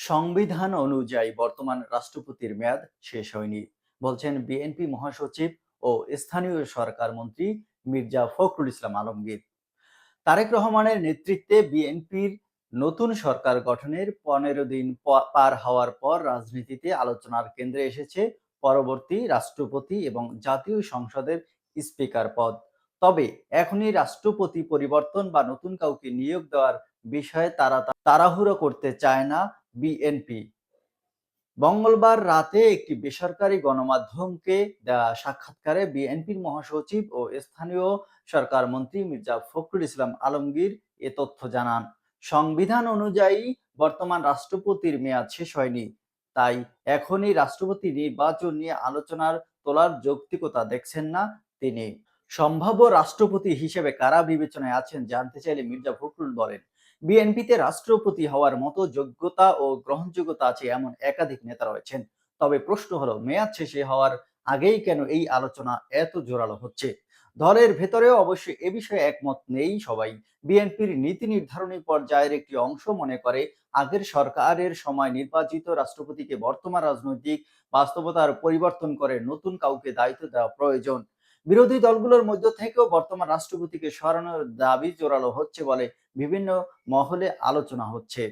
সংবিধান অনুযায়ী বর্তমান রাষ্ট্রপতির মেয়াদ শেষ হয়নি, বলছেন বিএনপি মহাসচিব ও স্থানীয় সরকার মন্ত্রী মির্জা ফখরুল ইসলাম আলমগীর। তারেক রহমানের নেতৃত্বে বিএনপির নতুন সরকার গঠনের 15 দিন পার হওয়ার পর রাজনীতিতে আলোচনার কেন্দ্রে এসেছে পরবর্তী রাষ্ট্রপতি এবং জাতীয় সংসদের স্পিকার পদ। তবে এখনই রাষ্ট্রপতি পরিবর্তন বা নতুন কাউকে নিয়োগ দেওয়ার বিষয়ে তাড়াহুড়ো করতে চায় না বিএনপি। মঙ্গলবার রাতে একটি বেসরকারি গণমাধ্যমকে দেওয়া সাক্ষাৎকারে বিএনপির মহাসচিব ও স্থানীয় সরকার মন্ত্রী মির্জা ফখরুল ইসলাম আলমগীর এ তথ্য জানান। সংবিধান অনুযায়ী বর্তমান রাষ্ট্রপতির মেয়াদ শেষ হয়নি, তাই এখনই রাষ্ট্রপতি নির্বাচন নিয়ে আলোচনার তোলার যৌক্তিকতা দেখছেন না তিনি। সম্ভাব্য রাষ্ট্রপতি হিসেবে কারা বিবেচনায় আছেন জানতে চাইলে মির্জা ফখরুল বলেন, বিএনপিতে রাষ্ট্রপতি হওয়ার মতো যোগ্যতা ও গ্রহণযোগ্যতা আছে এমন একাধিক নেতা রয়েছেন। তবে প্রশ্ন হলো, মেয়াদ শেষে হওয়ার আগেই কেন এই আলোচনা এত জোরালো হচ্ছে? দলের ভেতরেও অবশ্য এ বিষয়ে একমত নেই সবাই। বিএনপির নীতি নির্ধারণী পর্যায়ের একটি অংশ মনে করে, আগের সরকারের সময় নির্বাচিত রাষ্ট্রপতিকে বর্তমান রাজনৈতিক বাস্তবতার পরিবর্তন করে নতুন কাউকে দায়িত্ব দেওয়া প্রয়োজন। বিরোধী দলগুলোর মধ্য থেকেও বর্তমান রাষ্ট্রপতিকে সরানোর দাবি জোরালো হচ্ছে বলে বিভিন্ন মহলে আলোচনা হচ্ছে।